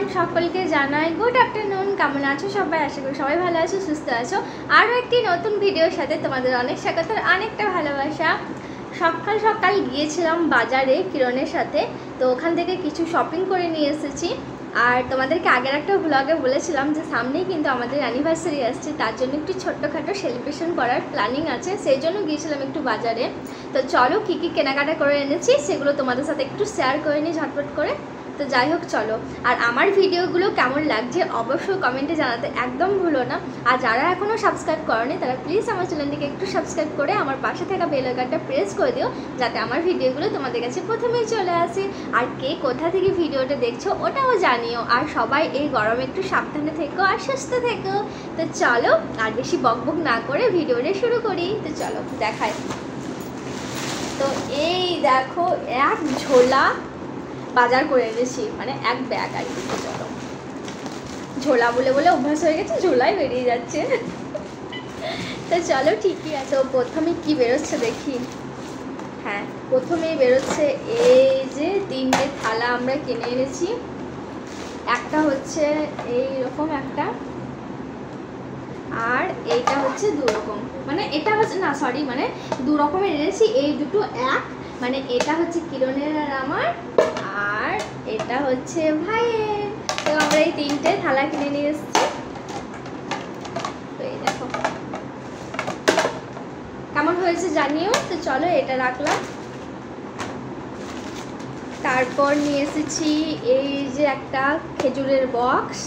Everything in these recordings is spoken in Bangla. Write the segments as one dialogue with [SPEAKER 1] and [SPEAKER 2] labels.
[SPEAKER 1] এভরিওয়ান, সকলকে জানাই গুড আফটারনুন। কেমন আছো সবাই? আশা করি সবাই ভালো আছো, সুস্থ আছো। আরও একটি নতুন ভিডিওর সাথে তোমাদের অনেক স্বাগত, অনেকটা ভালোবাসা। সকাল সকাল গিয়েছিলাম বাজারে কিরণের সাথে, তো ওখান থেকে কিছু শপিং করে নিয়ে এসেছি। আর তোমাদেরকে আগের একটা ব্লগে বলেছিলাম যে সামনেই কিন্তু আমাদের অ্যানিভার্সারি আসছে, তার জন্য একটু ছোট্টখাটো সেলিব্রেশন করার প্ল্যানিং আছে, সেই জন্য গিয়েছিলাম একটু বাজারে। তো চলো কী কী কেনাকাটা করে এনেছি সেগুলো তোমাদের সাথে একটু শেয়ার করে নিই ঝটপট করে। তো যাই হোক চলো, আর আমার ভিডিওগুলো কেমন লাগছে অবশ্যই কমেন্টে জানাতে একদম ভুলো না। আর যারা এখনও সাবস্ক্রাইব করনি তারা প্লিজ আমার চ্যানেলটিকে একটু সাবস্ক্রাইব করে আমার পাশে থাকা বেল আইকনটা প্রেস করে দিও, যাতে আমার ভিডিওগুলো তোমাদের কাছে প্রথমেই চলে আসে। আর কে কোথা থেকে ভিডিওটা দেখছো ওটাও জানিও। আর সবাই এই গরমে একটু সাবধানে থেকো আর সুস্থ থেকো। তো চলো আর বেশি বকবক না করে ভিডিওটা শুরু করি। তো চলো দেখাই। তো এই দেখো এক ঝোলা বাজার করে এনেছি, মানে এক ব্যাগ আর কি। চলো, ঝোলা বলে বলে অভ্যাস হয়ে গেছে, ঝোলাই বেরিয়ে যাচ্ছে। তো চলো ঠিকই আছে। তো প্রথমে কি বেরোচ্ছে দেখি। হ্যাঁ, প্রথমেই বেরোচ্ছে এই যে 3টে থালা আমরা কিনে এনেছি। একটা হচ্ছে এইরকম একটা, আর এইটা হচ্ছে 2 রকম, মানে এটা হচ্ছে না সরি, মানে 2 রকমের এনেছি। এই দুটো এক, মানে এটা হচ্ছে কিরণের আর আমার, আর এটা হচ্ছে ভাইয়ের। তো আমরা এই 3টে থালা কিনে নিয়ে এসেছি। তো এই দেখো কেমন হয়েছে জানিও। তো চলো এটা রাখলাম। তারপর নিয়ে এসেছি এই যে একটা খেজুরের বক্স।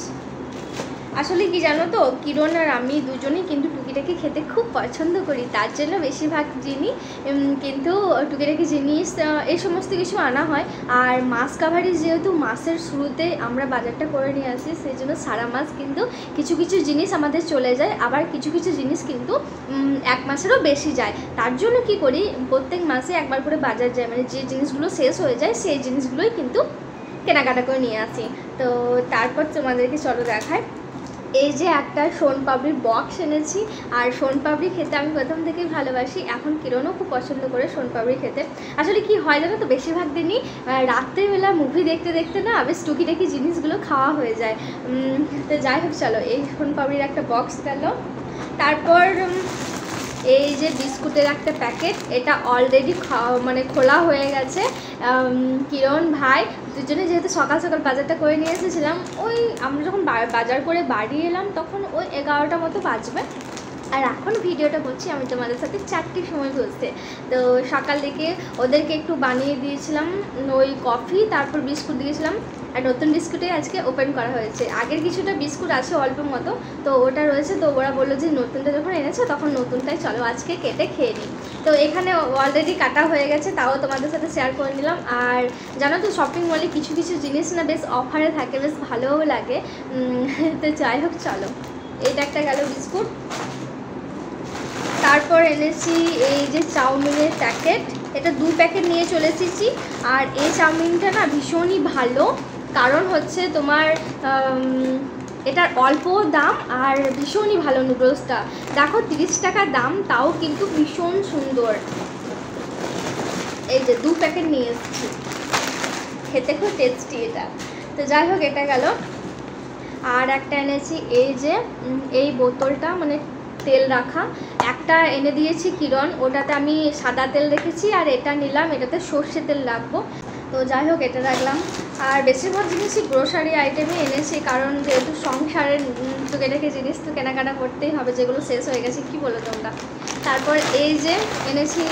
[SPEAKER 1] আসলে কি জানো তো, কিরণ আর আমি দুজনেই কিন্তু টুকিটাকি খেতে খুব পছন্দ করি, তার জন্য বেশিরভাগ জিনিস কিন্তু টুকিটাকি জিনিস এই সমস্ত কিছু আনা হয়। আর মাস কাভারি যেহেতু মাসের শুরুতে আমরা বাজারটা করে নিয়ে আসি, সেই জন্য সারা মাস কিন্তু কিছু কিছু জিনিস আমাদের চলে যায়, আবার কিছু কিছু জিনিস কিন্তু 1 মাসেরও বেশি যায়। তার জন্য কি করি, প্রত্যেক মাসে একবার করে বাজার যায়, মানে যে জিনিসগুলো শেষ হয়ে যায় সেই জিনিসগুলোই কিন্তু কেনাকাটা করে নিয়ে আসি। তো তারপর তোমাদেরকে চলো দেখায়। এই যে একটা সোনপাপড়ির বক্স এনেছি। আর সোনপাপড়ি খেতে আমি প্রথম থেকেই ভালোবাসি, এখন কিরণও খুব পছন্দ করে সোনপাপড়ি খেতে। আসলে কি হয় জানো তো, বেশিরভাগ দিনই রাত্রেবেলা মুভি দেখতে দেখতে না বেশ টুকিটাকি জিনিসগুলো খাওয়া হয়ে যায়। তো যাই হোক চলো, এই সোনপাপড়ির একটা বক্স গেল। তারপর এই যে বিস্কুটের একটা প্যাকেট, এটা অলরেডি মানে খোলা হয়ে গেছে। কিরণ ভাই দুজনে যেহেতু সকাল সকাল বাজারটা করে নিয়ে এসেছিলাম, ওই আমরা যখন বাজার করে বাড়ি এলাম তখন ওই 11টা মতো বাজবে। আর এখন ভিডিওটা করছি আমি তোমাদের সাথে 4টের সময় বসতে। তো সকাল থেকে ওদেরকে একটু বানিয়ে দিয়েছিলাম ওই কফি, তারপর বিস্কুট দিয়েছিলাম। আর নতুন বিস্কুটে আজকে ওপেন করা হয়েছে। আগের কিছুটা বিস্কুট আছে অল্প মতো, তো ওটা রয়েছে। তো ওরা বললো যে নতুনটা যখন এনেছে তখন নতুনটাই চলো আজকে কেটে খেয়ে নিই। তো এখানে অলরেডি কাটা হয়ে গেছে, তাও তোমাদের সাথে শেয়ার করে নিলাম। আর জানো তো, শপিং মলে কিছু কিছু জিনিস না বেশ অফারে থাকে, বেশ ভালোও লাগে। তো যাই হোক চলো, এইটা একটা গেল বিস্কুট। তারপর এনেছি এই যে চাউমিনের প্যাকেট, এটা 2 প্যাকেট নিয়ে চলে এসেছি। আর এই চাউমিনটা না ভীষণই ভালো, কারণ হচ্ছে তোমার এটার অল্প দাম আর ভীষণই ভালো নুডলসটা। দেখো 30 টাকা দাম, তাও কিন্তু ভীষণ সুন্দর। এই যে 2 প্যাকেট নিয়ে এসেছি, খেতে খুব টেস্টি এটা। তো যাই হোক এটা গেল। আর একটা এনেছি এই যে এই বোতলটা, মানে তেল রাখা একটা এনে দিয়েছি কিরণ, ওটাতে আমি সাদা তেল রেখেছি। আর এটা নিলাম, এটাতে সর্ষে তেল রাখবো। তো যাই হোক এটা রাখলাম। আর বেশিরভাগ জিনিসই গ্রোসারি আইটেমই এনেছি, কারণ যেহেতু সংসারের টুকিটাকি জিনিস তো কেনাকাটা করতেই হবে, যেগুলো শেষ হয়ে গেছে, কি বলো তোমরা। তারপর এই যে এনেছি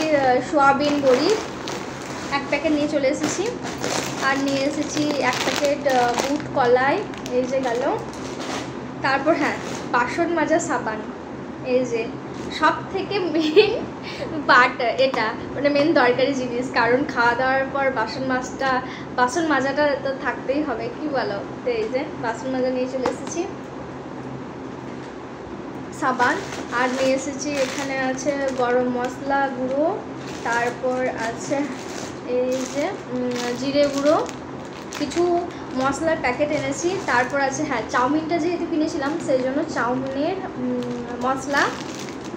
[SPEAKER 1] সোয়াবিন বড়ি, 1 প্যাকেট নিয়ে চলে এসেছি। আর নিয়ে এসেছি 1 প্যাকেট বুট কলাই, এই যে গেল। তারপর হ্যাঁ, বাসন মাজা সাবান, এই যে সব থেকে মেন পার্ট এটা, মানে মেন দরকারি জিনিস, কারণ খাওয়া দাওয়ার পর বাসন মাজাটা তো থাকতেই হবে, কি বলো। তো এই যে বাসন মাজা নিয়ে চলে এসেছি, সাবান। আর নিয়ে এসেছি এখানে আছে গরম মশলা গুঁড়ো, তারপর আছে এই যে জিরে গুঁড়ো, কিছু মশলার প্যাকেট এনেছি। তারপর আছে হ্যাঁ, চাউমিনটা যেহেতু কিনেছিলাম সেই জন্য চাউমিনের মশলা।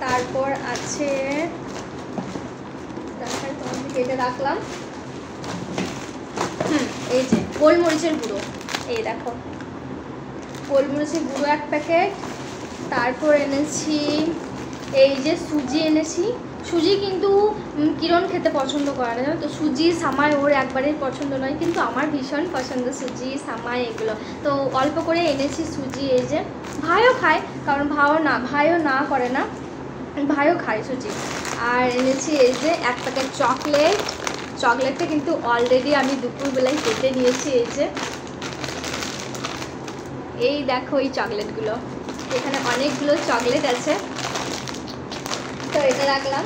[SPEAKER 1] তারপর আছে এটা রাখলাম, এই যে গোলমরিচের গুঁড়ো, এই দেখো গোলমরিচের গুঁড়ো 1 প্যাকেট, তারপর এনেছি এই যে সুজি এনেছি। সুজি কিন্তু কিরণ খেতে পছন্দ করে না, জানো তো। সুজি সামাই ওর একবারেই পছন্দ নয়, কিন্তু আমার ভীষণ পছন্দ সুজি সামাই এগুলো, তো অল্প করে এনেছি সুজি। এই যে ভাইও খায়, কারণ ভাইও না করে না, ভাইও খায় সুজি। আর এনেছি এই যে 1 প্যাকেট চকলেট। চকলেটটা কিন্তু অলরেডি আমি দুপুরবেলায় কেটে নিয়েছি। এই দেখো এই চকলেটগুলো, এখানে অনেকগুলো চকলেট আছে, তো এটা রাখলাম।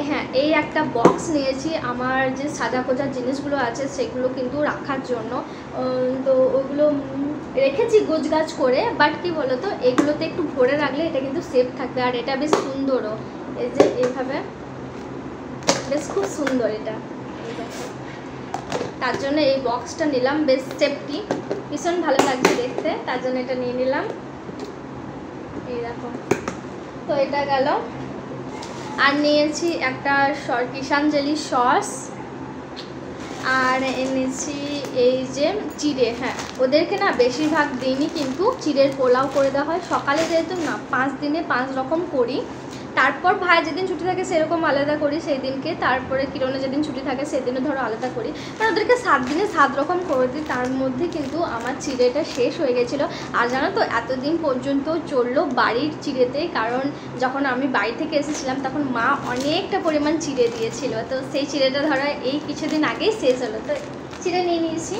[SPEAKER 1] হ্যাঁ, এই একটা বক্স নিয়েছি আমার যে সাজা গোজা জিনিসগুলো আছে সেগুলো কিন্তু রাখার জন্য, তো ওগুলো রেখেছি গোছগাছ করে। বাট কি বলো তো, এগুলোতে একটু ভরে রাখলে এটা কিন্তু সেফ থাকবে, আর এটা বেশ সুন্দরও। এই যে এইভাবে বেশ খুব সুন্দর এটা, তার জন্য এই বক্সটা নিলাম। বেশ সেফটি, ভীষণ ভালো লাগছে দেখতে, তার জন্য এটা নিয়ে নিলাম। এই দেখো, তো এটা গেল। আর নিয়েছি একটা কিষাঞ্জলি সস, আর এনেছি এই যে চিড়ে। হ্যাঁ, ওদেরকে না বেশিরভাগ দিনই কিন্তু চিড়ের পোলাও করে দেওয়া হয় সকালে, যেহেতু না 5 দিনে 5 রকম করি। তারপর ভাই যেদিন ছুটি থাকে সেরকম আলাদা করি সেই দিনকে, তারপরে কিরণে যেদিন ছুটি থাকে সেদিনও ধরো আলাদা করি, মানে ওদেরকে 7 দিনে 7 রকম করে দিই। তার মধ্যে কিন্তু আমার চিড়েটা শেষ হয়ে গেছিলো। আর জানো তো, এতদিন পর্যন্ত চললো বাড়ির চিড়েতে, কারণ যখন আমি বাড়ি থেকে এসেছিলাম তখন মা অনেকটা পরিমাণ চিড়ে দিয়েছিল, তো সেই চিড়েটা ধরো এই কিছুদিন আগেই শেষ হলো, তো চিড়ে নিয়ে নিয়েছি।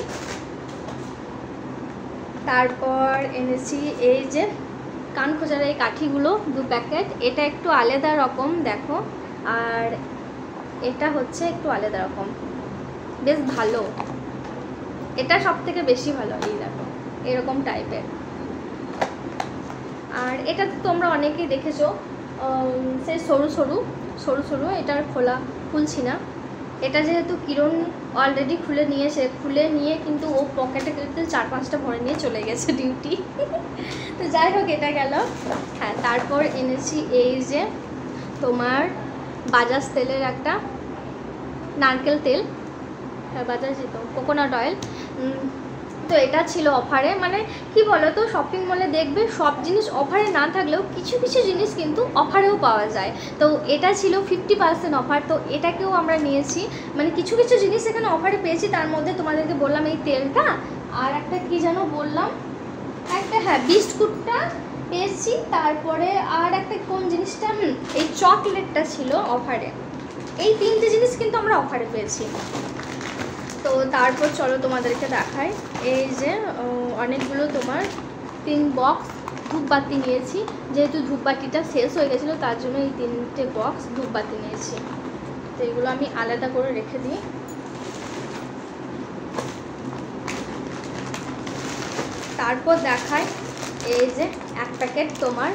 [SPEAKER 1] তারপর এনেছি এই যে কান খোঁজার এই কাঠিগুলো 2 প্যাকেট, এটা একটু আলাদা রকম দেখো, আর এটা হচ্ছে একটু আলাদা রকম, বেশ ভালো, এটা সব থেকে বেশি ভালো। এই দেখো এরকম টাইপের, আর এটা তোমরা অনেকেই দেখেছো, সেই সরু সরু, এটার খোলা খুলছি না। এটা যেহেতু কিরণ অলরেডি খুলে নিয়ে কিন্তু ও পকেটে কিন্তু 4-5টা ভরে নিয়ে চলে গেছে ডিউটি। তো যাই হোক, এটা গেল। হ্যাঁ, তারপর এনেছি এই যে তোমার বাজাজ তেলের একটা, নারকেল তেল, বাজাজ তো কোকোনাট অয়েল। তো এটা ছিল অফারে, মানে কি বলো তো, শপিং মলে দেখবে সব জিনিস অফারে না থাকলেও কিছু কিছু জিনিস কিন্তু অফারেও পাওয়া যায়। তো এটা ছিল 50% অফার, তো এটাকেও আমরা নিয়েছি। মানে কিছু কিছু জিনিস এখানে অফারে পেয়েছি, তার মধ্যে তোমাদেরকে বললাম এই তেলটা, আর একটা কি যেন বললাম, একটা হ্যাঁ বিস্কুটটা পেয়েছি, তারপরে আর একটা কোন জিনিসটা, এই চকলেটটা ছিল অফারে। এই 3টে জিনিস কিন্তু আমরা অফারে পেয়েছি। তো তারপর চলো তোমাদেরকে দেখাই, এই যে অনেকগুলো তোমার 3 বক্স ধূপবাতি নিয়েছি, যেহেতু ধূপবাতিটা শেষ হয়ে গেছিলো তার জন্য এই 3টে বক্স ধূপবাতি নিয়েছি। তো এগুলো আমি আলাদা করে রেখে দিই। তারপর দেখাই, এই যে 1 প্যাকেট তোমার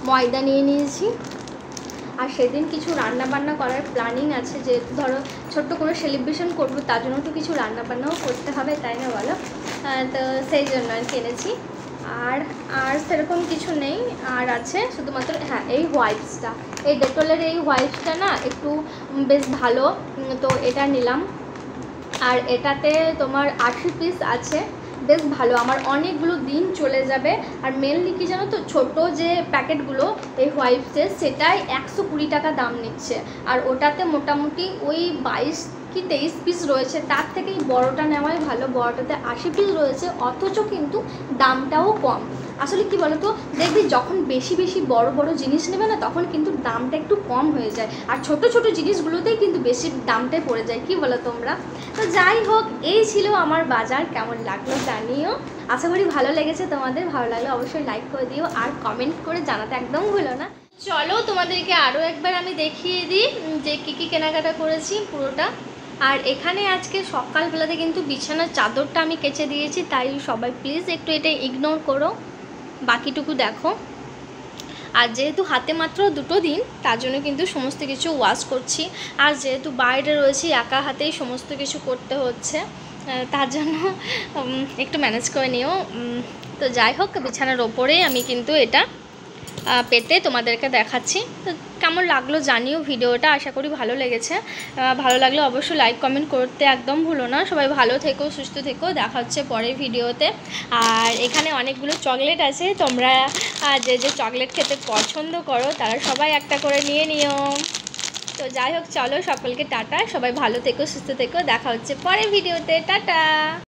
[SPEAKER 1] ময়দা নিয়ে নিয়েছি। আর সেদিন কিছু রান্নাবান্না করার প্ল্যানিং আছে, যেহেতু ধরো ছোট্ট করে সেলিব্রেশন করবো, তার জন্য তো কিছু রান্নাবান্নাও করতে হবে, তাই না বলো। তো সেই জন্য আর কিনেছি। আর সেরকম কিছু নেই, আর আছে শুধুমাত্র হ্যাঁ এই হোয়াইটসটা, এই ডেটলের এই হোয়াইটসটা না একটু বেশ ভালো, তো এটা নিলাম। আর এটাতে তোমার 80 পিস আছে, বেশ ভালো, আমার অনেকগুলো দিন চলে যাবে। আর মেনলি কি জানো তো, ছোট যে প্যাকেটগুলো এই হোয়াইটসের সেটাই 120 টাকা দাম নিচ্ছে, আর ওটাতে মোটামুটি ওই 22 কি 23 পিস রয়েছে, তার থেকে এই বড়োটা নেওয়াই ভালো। বড়োটাতে 80 পিস রয়েছে, অথচ কিন্তু দামটাও কম। আসলে কি বলো তো, দেখবি যখন বেশি বেশি বড় বড় জিনিস নেবে না, তখন কিন্তু দামটা একটু কম হয়ে যায়, আর ছোট ছোট জিনিসগুলোতেই কিন্তু বেশি দামটাই পড়ে যায়, কি বলো তোমরা। তো যাই হোক, এই ছিল আমার বাজার, কেমন লাগলো জানিও। আশা করি ভালো লেগেছে তোমাদের, ভালো লাগলে অবশ্যই লাইক করে দিও, আর কমেন্ট করে জানাতে একদম ভুলো না। চলো তোমাদেরকে আরও একবার আমি দেখিয়ে দিই যে কী কী কেনাকাটা করেছি পুরোটা। আর এখানে আজকে সকালবেলাতে কিন্তু বিছানার চাদরটা আমি কেচে দিয়েছি, তাই সবাই প্লিজ একটু এটা ইগনোর করো, বাকিটুকু দেখো। আর যেহেতু হাতে মাত্র 2টো দিন, তার জন্য কিন্তু সমস্ত কিছু ওয়াশ করছি। আর যেহেতু বাইরে রয়েছি, একা হাতেই সমস্ত কিছু করতে হচ্ছে, তার জন্য একটু ম্যানেজ করে নিও। তো যাই হোক, বিছানার ওপরেই আমি কিন্তু এটা পেতে তোমাদেরকে দেখাচ্ছি। তো কেমন লাগলো জানিও ভিডিওটা, আশা করি ভালো লেগেছে। ভালো লাগলে অবশ্যই লাইক কমেন্ট করতে একদম ভুলো না। সবাই ভালো থেকো, সুস্থ থেকো, দেখা হচ্ছে পরের ভিডিওতে। আর এখানে অনেকগুলো চকলেট আছে, তোমরা যে যে চকলেট খেতে পছন্দ করো তারা সবাই একটা করে নিয়ে নিও। তো যাই হোক, চলো সকলকে টাটা, সবাই ভালো থেকো, সুস্থ থেকো, দেখা হচ্ছে পরের ভিডিওতে, টাটা।